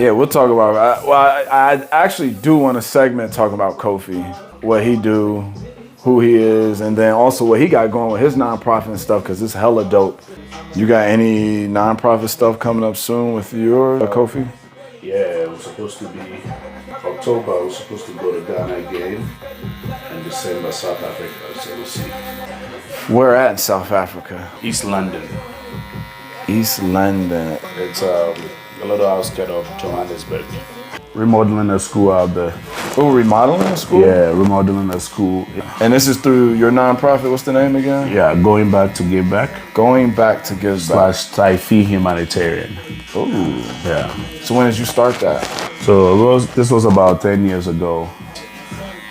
Yeah, we'll talk about it. I actually do want a segment talking about Kofi, what he do, who he is, and then also what he got going with his nonprofit and stuff, because it's hella dope. You got any nonprofit stuff coming up soon with your Kofi? Yeah, it was supposed to be October. I was supposed to go to Ghana again, and December South Africa. So we'll see. Where at in South Africa? East London. East London. It's a little outskirt of Johannesburg. Remodeling a school out there. Oh, remodeling a school? Yeah, remodeling a school. And this is through your nonprofit. What's the name again? Yeah, Going Back to Give Back. Going Back to Give Back. / Taifi Humanitarian. Oh. Yeah. So when did you start that? So this was about 10 years ago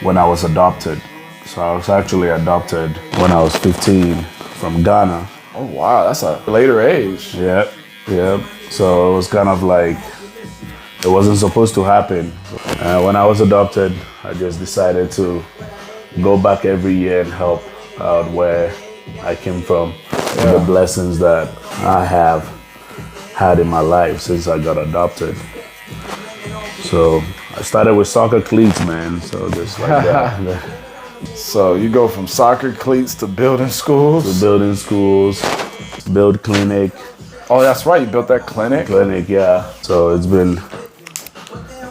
when I was adopted. So I was actually adopted when I was 15 from Ghana. Oh, wow. That's a later age. Yep. So it was kind of like, it wasn't supposed to happen. When I was adopted, I just decided to go back every year and help out where I came from. Yeah. The blessings that I have had in my life since I got adopted. So I started with soccer cleats, man. So just like that. So you go from soccer cleats to building schools? To building schools, build clinic. Oh, that's right. You built that clinic? Clinic, yeah. So it's been,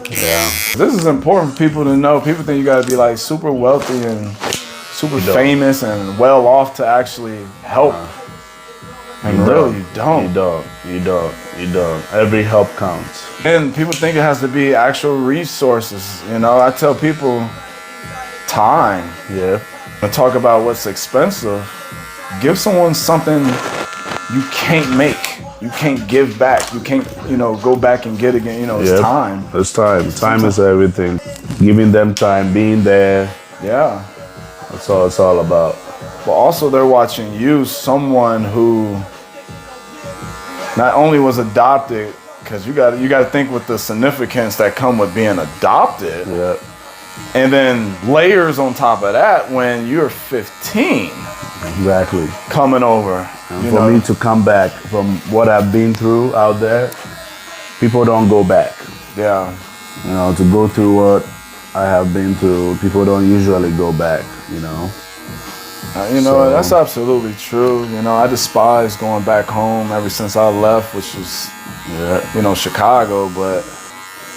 yeah. This is important for people to know. People think you got to be like super wealthy and super famous and well off to actually help. And really, you don't. You don't. Every help counts. And people think it has to be actual resources. You know, I tell people time. Yeah. And talk about what's expensive. Give someone something you can't make. You can't give back. You can't, go back and get again. It's time. It's time. Time is everything. Giving them time, being there. Yeah. That's all it's all about. But also they're watching you, someone who not only was adopted, because you got to think with the significance that come with being adopted. Yeah. And then layers on top of that when you're 15. Exactly. Coming over. And for me to come back from what I've been through out there, people don't go back. Yeah. To go through what I have been through, people don't usually go back, So, that's absolutely true. I despise going back home ever since I left, which was, Chicago. But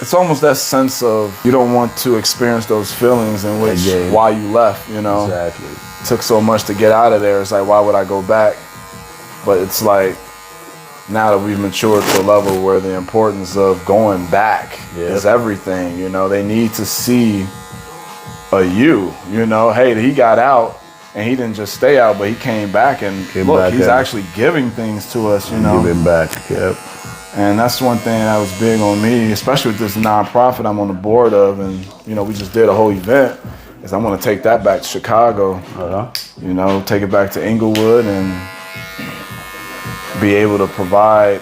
it's almost that sense of you don't want to experience those feelings in which why you left, Exactly. It took so much to get out of there. It's like, why would I go back? But it's like, now that we've matured to a level where the importance of going back is everything, they need to see a you, hey, he got out and he didn't just stay out, but he came back and he's actually giving things to us, Giving back, yep. And that's one thing that was big on me, especially with this nonprofit I'm on the board of, and we just did a whole event, is I want to take that back to Chicago, take it back to Inglewood and be able to provide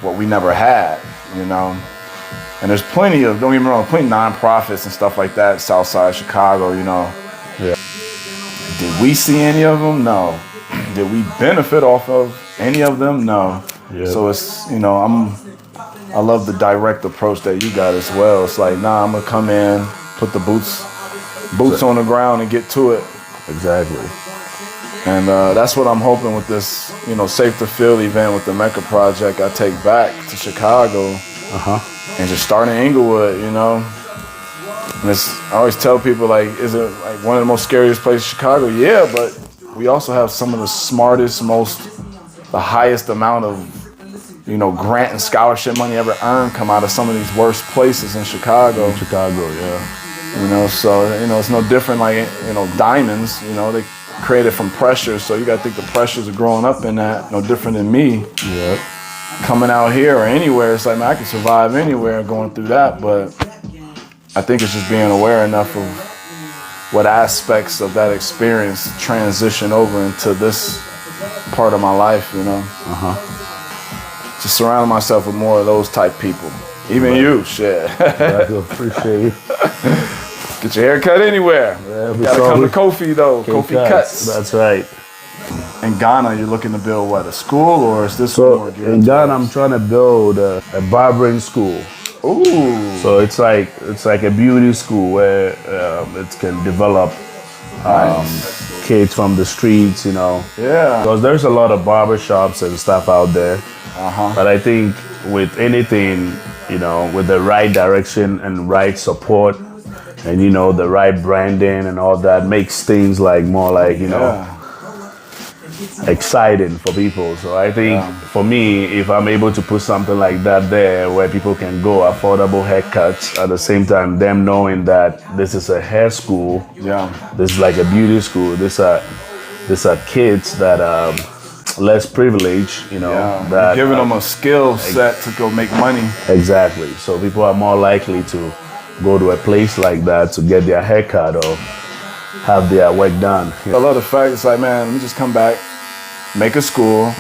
what we never had, And there's plenty of, don't get me wrong, plenty of nonprofits and stuff like that, Southside Chicago, Yeah. Did we see any of them? No. Did we benefit off of any of them? No. Yep. So it's, I love the direct approach that you got as well. It's like, I'm gonna come in, put the boots on the ground and get to it. Exactly. And that's what I'm hoping with this, Safe to Field event with the Mecca Project. I take back to Chicago and just start in Inglewood, And I always tell people, like, is it like one of the most scariest places in Chicago? Yeah, but we also have some of the smartest, the highest amount of, grant and scholarship money ever earned come out of some of these worst places in Chicago. So, it's no different like, diamonds, they created from pressure. So you got to think the pressures of growing up in that, no different than me. Yep. Coming out here or anywhere, it's like, man, I can survive anywhere going through that. But I think it's just being aware enough of what aspects of that experience transition over into this part of my life, Just surrounding myself with more of those type people. Even you, shit. I appreciate you. Get your hair cut anywhere. Yeah, gotta come to Kofi though. Kofi Cuts. That's right. In Ghana, you're looking to build what, a school, or is this So more? in Ghana, I'm trying to build a vibrant school. Ooh. So it's like a beauty school where it can develop kids from the streets, you know. Yeah. Because there's a lot of barbershops and stuff out there. But I think with anything, you know, with the right direction and right support and, you know, the right branding and all that makes things like more like, you know, exciting for people. So I think for me, if I'm able to put something like that there where people can go affordable haircuts at the same time, them knowing that this is a hair school, this is like a beauty school, these are kids that less privileged, you know, that giving them a skill set to go make money. Exactly. So people are more likely to go to a place like that to get their haircut or have their work done. I love the fact it's like, man, let me just come back, make a school,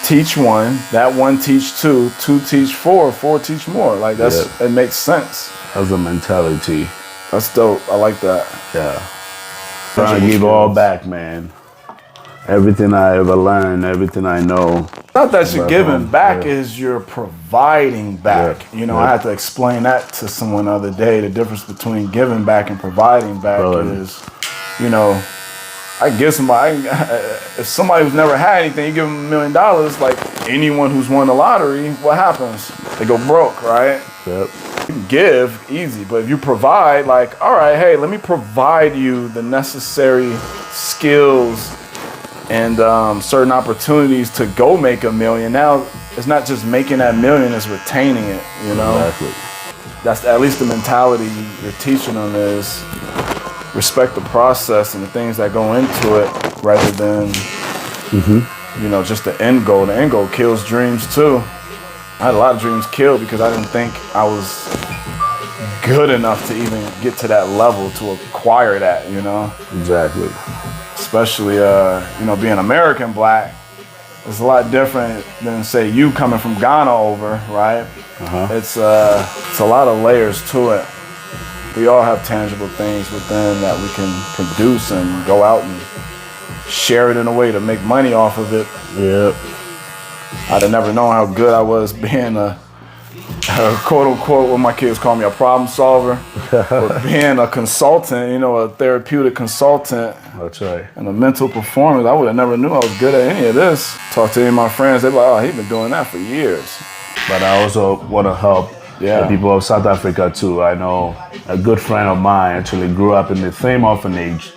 teach one, that one teach two, two teach four, four teach more. Like it makes sense. That's the mentality. That's dope. I like that. Yeah. Trying to give all back, man. Everything I ever learned, everything I know. Not that you're giving back, is you're providing back. You know, I had to explain that to someone the other day. The difference between giving back and providing back is, you know, I give somebody, if somebody who's never had anything, you give them $1 million, like anyone who's won the lottery, what happens? They go broke, right? Yep. You can give easy, but if you provide, like, all right, hey, let me provide you the necessary skills and certain opportunities to go make $1 million. Now, it's not just making that $1 million, it's retaining it, you know? Exactly. That's at least the mentality you're teaching them is respect the process and the things that go into it rather than, you know, just the end goal. The end goal kills dreams too. I had a lot of dreams killed because I didn't think I was good enough to even get to that level to acquire that, you know? Exactly. Especially, you know, being American black, it's a lot different than, say, you coming from Ghana over, right? It's a lot of layers to it. We all have tangible things within that we can produce and go out and share it in a way to make money off of it. Yep. I'd have never known how good I was being a quote unquote, what my kids call me, a problem solver, or being a consultant, you know, a therapeutic consultant. That's right. And a mental performance. I would have never knew I was good at any of this. Talk to any of my friends, they're like, oh, he's been doing that for years. But I also want to help the people of South Africa too. I know a good friend of mine actually grew up in the same orphanage.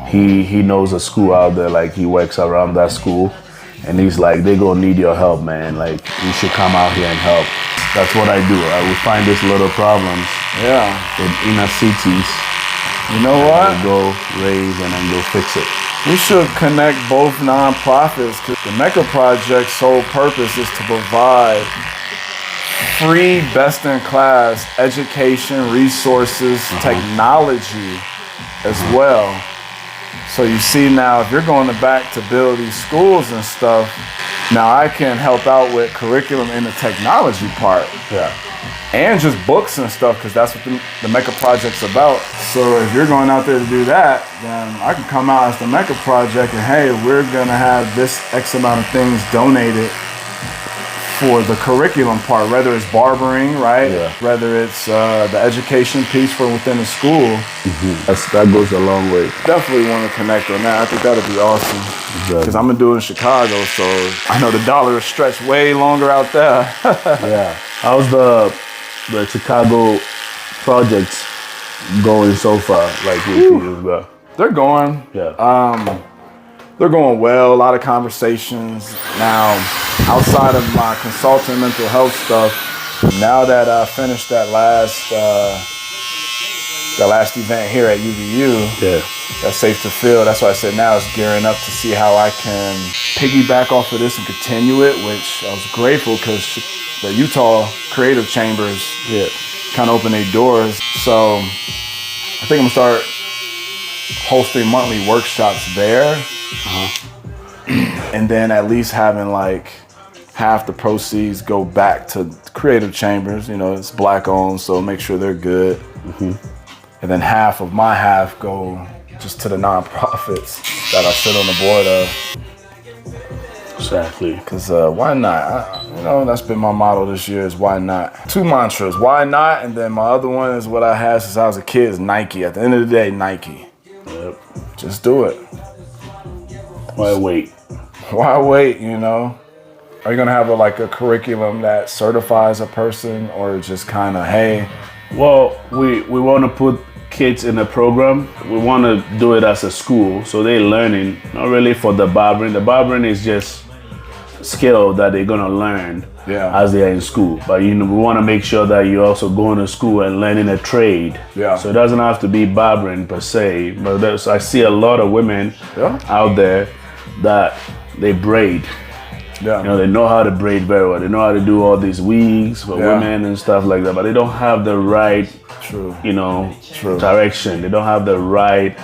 He knows a school out there, like he works around that school. And he's like, they gonna need your help, man. Like, you should come out here and help. That's what I do. I will find these little problems in inner cities. You know what? Go raise and then go fix it. We should connect both nonprofits because the Mecca Project's sole purpose is to provide free, best-in-class education, resources, technology as well. So you see now, if you're going back to build these schools and stuff, now I can help out with curriculum in the technology part. And just books and stuff, because that's what the Mecca Project's about. So if you're going out there to do that, then I can come out as the Mecca Project and, hey, we're gonna have this X amount of things donated for the curriculum part, whether it's barbering, right? Whether it's the education piece for within the school. That goes a long way. Definitely want to connect on that. I think that'd be awesome. Because I'm gonna do it in Chicago, so I know the dollar is stretched way longer out there. How's the Chicago projects going so far? Like with you as well? They're going. They're going well. A lot of conversations now. Outside of my consulting mental health stuff, now that I finished that last event here at UVU, that's Safe to Feel. That's why I said now it's gearing up to see how I can piggyback off of this and continue it, which I was grateful because the Utah Creative Chambers kind of opened their doors. So I think I'm gonna start hosting monthly workshops there. And then at least having like half the proceeds go back to Creative Chambers. You know, it's black owned, so make sure they're good. And then half of my half go just to the nonprofits that I sit on the board of. Exactly. Because why not? That's been my motto this year is why not? 2 mantras, why not? And then my other one is what I had since I was a kid is Nike. At the end of the day, Nike. Yep. Just do it. Why wait? Why wait, Are you going to have a curriculum that certifies a person or just kind of, hey? Well, we want to put kids in a program. We want to do it as a school, so they're learning, not really for the barbering. The barbering is just skill that they're going to learn as they're in school. But, we want to make sure that you're also going to school and learning a trade. Yeah. So it doesn't have to be barbering per se, but I see a lot of women out there that they braid. Yeah. They know how to braid very well. They know how to do all these wigs for women and stuff like that, but they don't have the right, direction. They don't have the right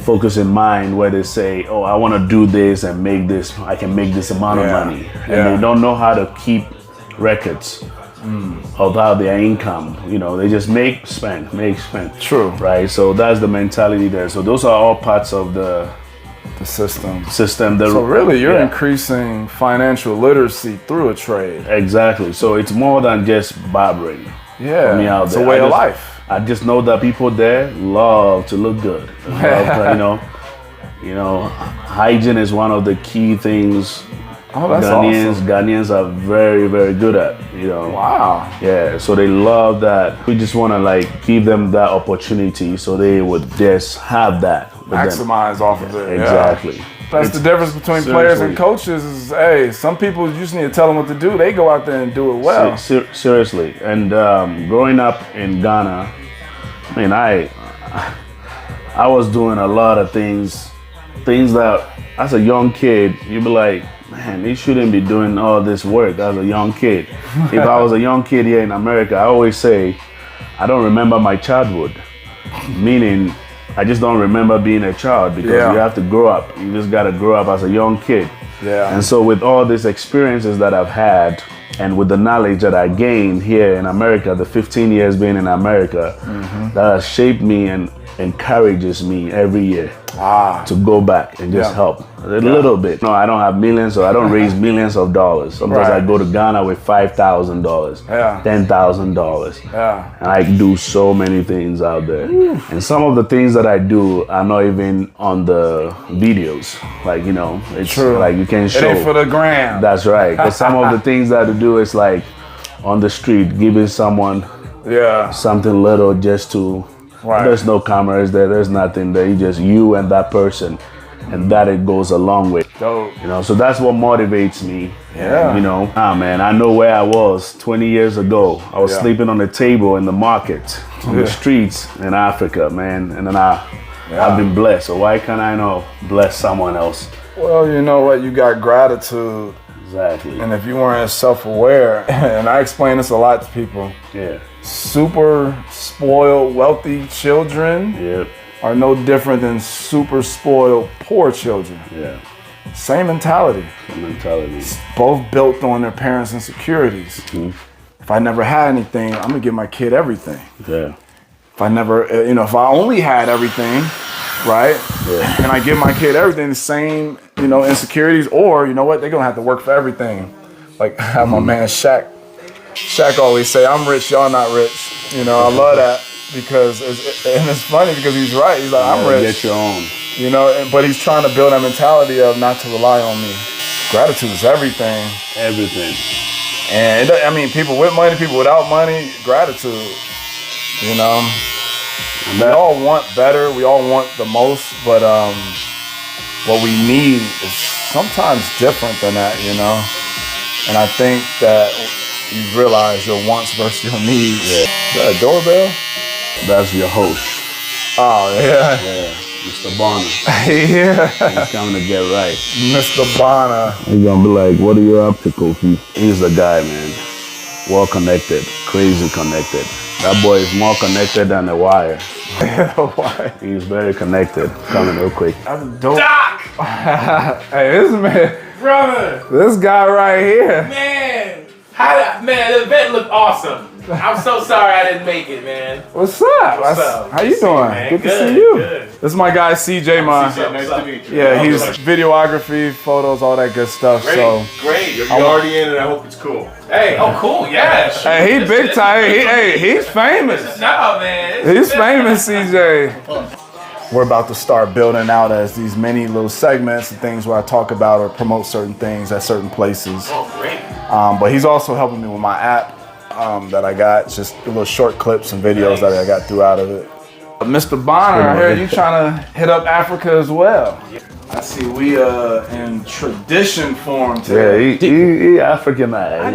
focus in mind where they say, oh, I want to do this and make this, I can make this amount of money. And they don't know how to keep records of how their income, they just make, spend. True. Right? So that's the mentality there. So those are all parts of the system. So really, you're increasing financial literacy through a trade. Exactly. So it's more than just barbering. Yeah, for me out it's there. a way of life. I just know that people there love to look good. Love, hygiene is one of the key things. Oh, that's awesome. Ghanaians are very, very good at. Wow. Yeah. So they love that. We just want to give them that opportunity, so they would just have that. Maximize off of it. Exactly. Yeah. That's the difference between players and coaches is, hey, some people you just need to tell them what to do. They go out there and do it well. Seriously. And growing up in Ghana, I was doing a lot of things that as a young kid, you'd be like, man, they shouldn't be doing all this work as a young kid. If I was a young kid here in America, I always say, I don't remember my childhood. Meaning, I just don't remember being a child because you have to grow up. You just got to grow up as a young kid. Yeah. And so with all these experiences that I've had and with the knowledge that I gained here in America, the 15 years being in America, that has shaped me and encourages me every year to go back and just help a little bit. No, I don't have millions, so I don't raise millions of dollars. Sometimes I go to Ghana with $5,000, $10,000. Yeah. And I do so many things out there. And some of the things that I do are not even on the videos. It's true. You can show. It ain't for the gram. That's right. But some of the things that I do is on the street, giving someone something little just to. Right. There's no cameras there. There's nothing there. You just you and that person, and that it goes a long way. Dope. So that's what motivates me. Yeah. Man, I know where I was 20 years ago. I was sleeping on the table in the market, on the streets in Africa, man. And then I've been blessed. So why can't I not bless someone else? Well, you know what? You got gratitude. Exactly. And if you weren't self-aware, and I explain this a lot to people. Yeah. Super spoiled, wealthy children are no different than super spoiled, poor children. Yeah. Same mentality. It's both built on their parents' insecurities. If I never had anything, I'm gonna give my kid everything. Yeah. If I never, if I only had everything, right? Yeah. And I give my kid everything, the same, insecurities, or you know what, they're gonna have to work for everything. Like how my man Shaq always say, I'm rich, y'all not rich. I love that because it's funny because he's right. He's like, I'm rich. Get your own. But he's trying to build a mentality of not to rely on me. Gratitude is everything. Everything. And people with money, people without money, gratitude. We all want better. We all want the most, but what we need is sometimes different than that, And I think that you realize your wants versus your needs. Yeah. Is that a doorbell? That's Yahosh. Oh, yeah. Yeah, Mr. Bonner. Yeah. He's coming to get right. Mr. Bonner. He's going to be like, what are you up to, Kofi? He's the guy, man. Well connected, crazy connected. That boy is more connected than a wire. Why? He's very connected. Coming real quick. That's dope. DoK! Hey, this man. Brother! This guy right here. Man! The event looked awesome. I'm so sorry I didn't make it, man. What's up? What's up? How you doing? Man. Good to see you. Good. This is my guy CJ, man. CJ, nice to meet you. Yeah, he's videography, photos, all that good stuff. Great, So, great. You're already in it. I hope it's cool. Hey, oh cool, yeah. Sure. hey, he big time. He's famous. No, man. He's famous, CJ. We're about to start building out as these mini little segments and things where I talk about or promote certain things at certain places. Oh, great. But he's also helping me with my app that I got, just little short clips and videos that I got throughout of it. Mr. Bonner, I heard you trying to hit up Africa as well. I see we in tradition form today. Yeah, he African man.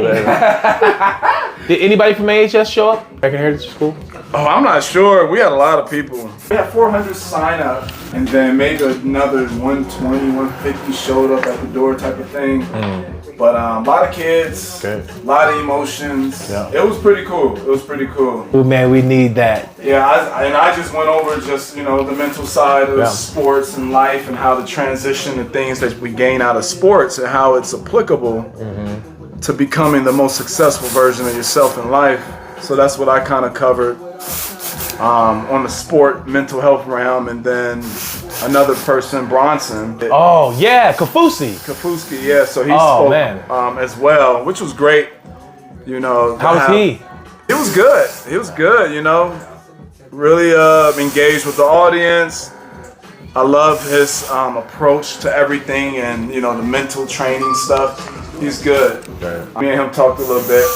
Did anybody from AHS show up? American Heritage School? Oh, I'm not sure. We had a lot of people. We had 400 sign up, and then maybe another 120, 150 showed up at the door type of thing. But a lot of kids, a lot of emotions. Yeah. It was pretty cool. It was pretty cool. Oh, man, we need that. Yeah, I just went over just, the mental side of sports and life and how to transition the things that we gain out of sports and how it's applicable to becoming the most successful version of yourself in life. So that's what I kind of covered on the sport mental health realm. And then another person, Bronson. Oh, yeah, Kofi. Kafuski, yeah. So he spoke as well, which was great. How was he? He was good. He was good, Really engaged with the audience. I love his approach to everything and, the mental training stuff. He's good. Me and him talked a little bit.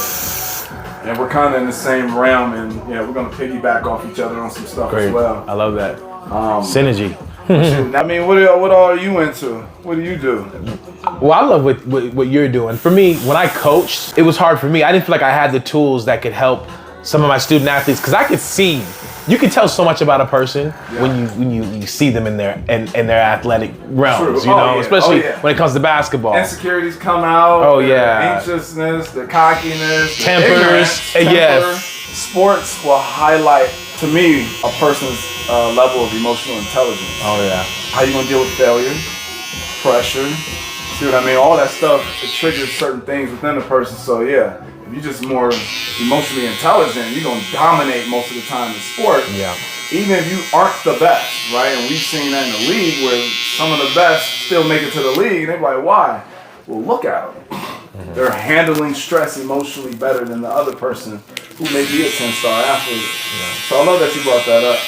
And we're kind of in the same realm, and we're gonna piggyback off each other on some stuff as well. I love that. Synergy. I mean, what all are you into? What do you do? Well, I love what you're doing. For me, when I coached, it was hard for me. I didn't feel like I had the tools that could help some of my student athletes, because I could see, you can tell so much about a person when you see them in their athletic realms. True. Especially when it comes to basketball. Insecurities come out. Oh yeah. Anxiousness, the cockiness, the Tempers. Yes. Sports will highlight to me a person's level of emotional intelligence. Oh yeah. How you gonna deal with failure, pressure? See what I mean? All that stuff, it triggers certain things within a person. So yeah. If you're just more emotionally intelligent, you're going to dominate most of the time in sport. Yeah. Even if you aren't the best, right? And we've seen that in the league where some of the best still make it to the league. And they're like, why? Well, look at them. They're handling stress emotionally better than the other person who may be a 10-star athlete. Yeah. So I love that you brought that up.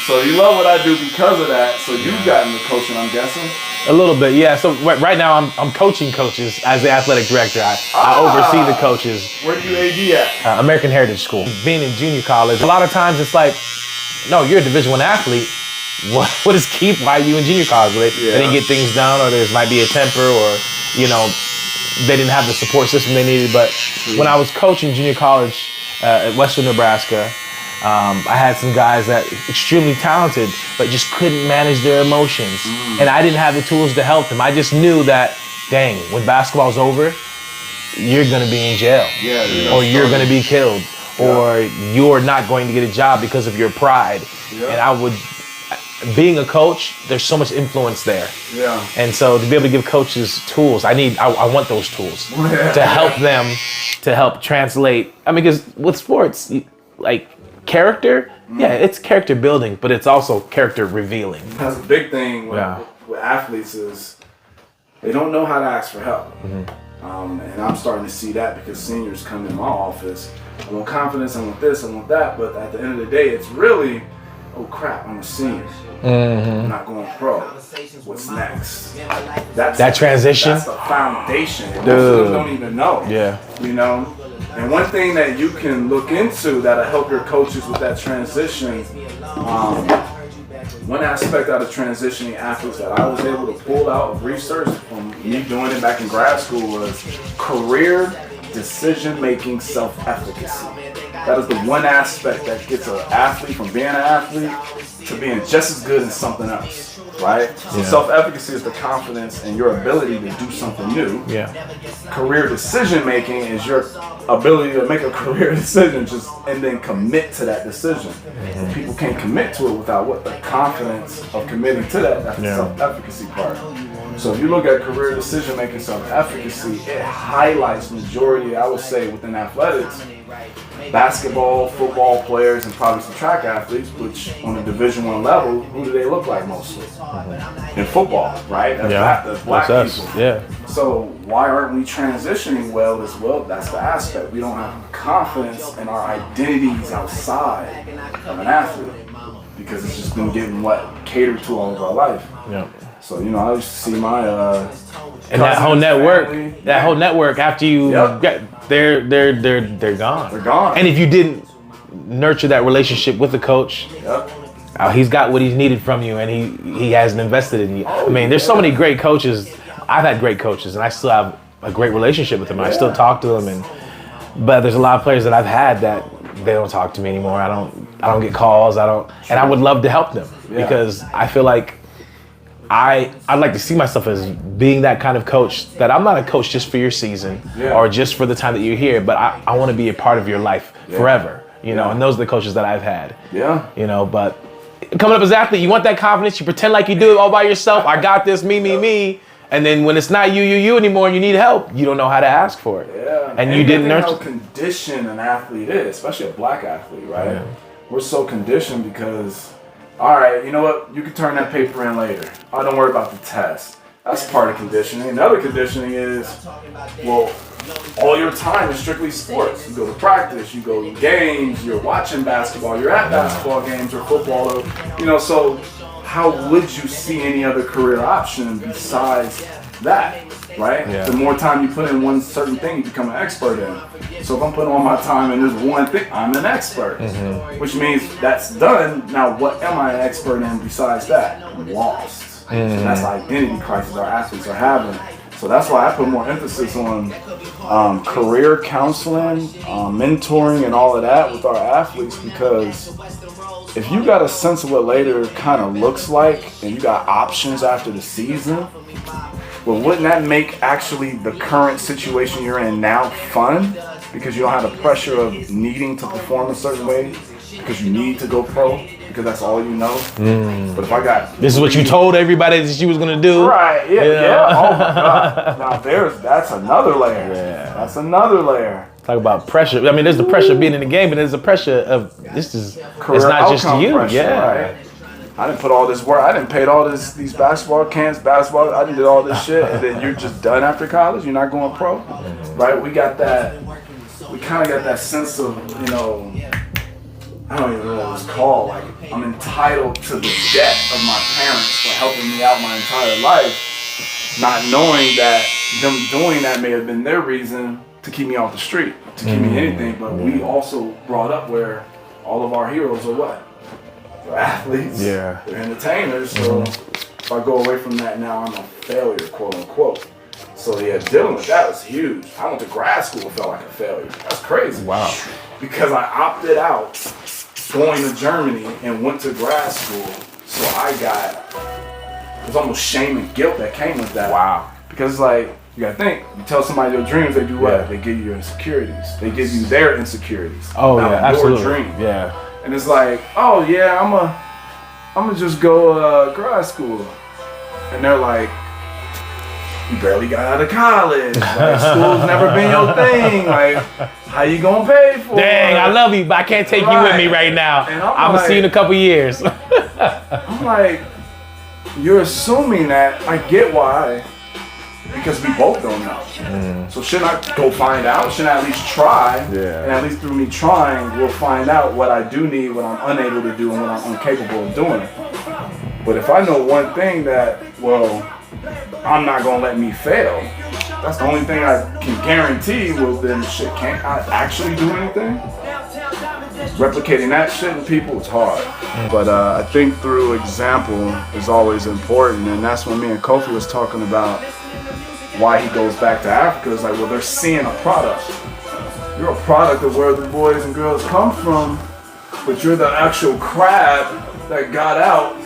So you love what I do because of that. So you've gotten the coaching, I'm guessing. A little bit, yeah. So right now I'm coaching coaches as the athletic director. I oversee the coaches. Where do you AD at? American Heritage School. Being in junior college, a lot of times it's like, no, you're a Division I athlete. What is keep? Why are you in junior college? They didn't get things done, or there might be a temper, or they didn't have the support system they needed. But when I was coaching junior college at Western Nebraska, I had some guys that extremely talented, but just couldn't manage their emotions. And I didn't have the tools to help them. I just knew that, dang, when basketball's over, you're gonna be in jail. Or you're gonna be killed. Or you're not going to get a job because of your pride. And being a coach, there's so much influence there. And so to be able to give coaches tools, I want those tools to help them, to help translate. I mean, because with sports, character, it's character building, but it's also character revealing. That's a big thing with athletes is they don't know how to ask for help. And I'm starting to see that because seniors come in my office. I want confidence, I want this, I want that, but at the end of the day, it's really, oh crap, I'm a senior. I'm not going pro. What's next? That transition? That's the foundation. Most of them don't even know. And one thing that you can look into that'll help your coaches with that transition, one aspect out of transitioning athletes that I was able to pull out of research from me doing it back in grad school was career decision-making self-efficacy. That is the one aspect that gets an athlete from being an athlete to being just as good as something else, right? So self-efficacy is the confidence in your ability to do something new. Career decision-making is your ability to make a career decision and then commit to that decision. People can't commit to it without the confidence of committing to that. That's the self-efficacy part. So if you look at career decision-making self-efficacy, it highlights majority, I would say, within athletics, basketball, football players, and probably some track athletes, which on a Division I level, who do they look like mostly? In football, right? That's black people. Yeah. So why aren't we transitioning well as well? That's the aspect. We don't have confidence in our identities outside of an athlete because it's just been getting catered to all of our life. Yeah. So, you know, I used to see my and that whole network, family. after you get, they're gone. They're gone. And if you didn't nurture that relationship with the coach, he's got what he's needed from you, and he hasn't invested in you. I mean, there's so many great coaches. I've had great coaches, and I still have a great relationship with them. I still talk to them, but there's a lot of players that I've had that they don't talk to me anymore. I don't get calls. And I would love to help them because I feel like I'd like to see myself as being that kind of coach, that I'm not a coach just for your season or just for the time that you're here, but I want to be a part of your life forever, you know, and those are the coaches that I've had. Yeah. You know, but coming up as an athlete, you want that confidence, you pretend like you do it all by yourself. I got this, me. And then when it's not you anymore and you need help, you don't know how to ask for it. Yeah. And you didn't nurture. How conditioned an athlete is, especially a black athlete, right? Yeah. We're so conditioned because, all right, you know what? You can turn that paper in later. Oh, don't worry about the test. That's part of conditioning. Another conditioning is, well, all your time is strictly sports. You go to practice, you go to games, you're watching basketball, you're at basketball games or football, or, you know, so how would you see any other career option besides that, right? Yeah. The more time you put in one certain thing, you become an expert in. So if I'm putting all my time in this one thing, I'm an expert, which means that's done. Now, what am I an expert in besides that? I'm lost. So that's the identity crisis our athletes are having. So that's why I put more emphasis on career counseling, mentoring, and all of that with our athletes, because if you got a sense of what later kind of looks like and you got options after the season, well, wouldn't that make actually the current situation you're in now fun? Because you don't have the pressure of needing to perform a certain way because you need to go pro, because that's all you know. But if I got... This is what you told everybody that you was going to do. Right, yeah. Oh my God. Now that's another layer. Yeah. That's another layer. Talk about pressure. I mean, there's the pressure of being in the game, but there's the pressure of this is career, it's not just you. Pressure, right? I didn't put all this work. I didn't pay all these basketball camps, I did all this shit, and then you're just done after college. You're not going pro, right? We got that. We kind of got that sense of, you know, I don't even know what it's called. Like, I'm entitled to the debt of my parents for helping me out my entire life, not knowing that them doing that may have been their reason to keep me off the street, to keep me anything. But we also brought up where all of our heroes are what? They're athletes. Yeah. They're entertainers. So if I go away from that now, I'm a failure, quote unquote. So yeah, dealing with that was huge. I went to grad school, felt like a failure. That's crazy. Wow. Because I opted out going to Germany and went to grad school. So it was almost shame and guilt that came with that. Wow. Because it's like, you gotta think, you tell somebody your dreams, they do what? Yeah. They give you your insecurities. They give you their insecurities. Oh yeah, absolutely. Your dream. Yeah. And it's like, oh yeah, I'm gonna just go grad school. And they're like, you barely got out of college. Like, school's never been your thing. Like, how you gonna pay for it? Dang, I love you, but I can't take you with me right now. And I'm gonna see you in a couple years. I'm like, you're assuming that. I get why. Because we both don't know. So shouldn't I go find out? Shouldn't I at least try? Yeah. And at least through me trying, we'll find out what I do need, what I'm unable to do, and what I'm incapable of doing. But if I know one thing that, well, I'm not gonna let me fail, that's the only thing I can guarantee. Well, then shit, can't I actually do anything? Replicating that shit in people is hard. But I think through example is always important, and that's when me and Kofi was talking about why he goes back to Africa. It's like, well, they're seeing a product. You're a product of where the boys and girls come from, but you're the actual crab that got out.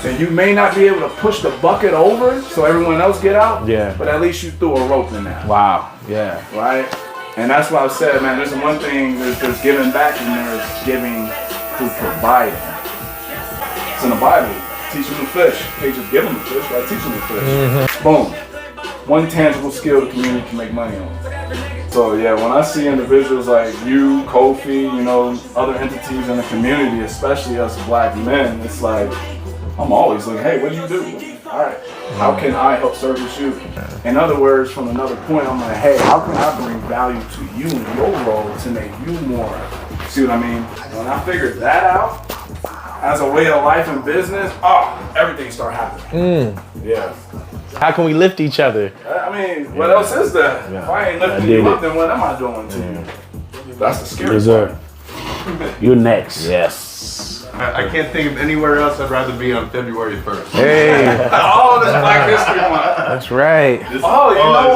And you may not be able to push the bucket over so everyone else get out, but at least you threw a rope in there. Wow, yeah. Right? And that's why I said, man, there's one thing, there's giving back and there's giving through providing. It's in the Bible. Teach them to fish. They just give them the fish, right? Teach them to fish. Boom. One tangible skill the community can make money on. So yeah, when I see individuals like you, Kofi, you know, other entities in the community, especially us black men, it's like, I'm always looking, hey, what do you do? All right, how can I help service you? In other words, from another point, I'm like, hey, how can I bring value to you in your role to make you more? See what I mean? When I figured that out, as a way of life and business, everything started happening. Yeah. How can we lift each other? I mean, what else is there? If I ain't lifting you up, then what am I doing to you? That's the scary part. You're next. Yes. I can't think of anywhere else I'd rather be on February 1st. Hey. Oh, this Black History Month. That's right. Oh, you know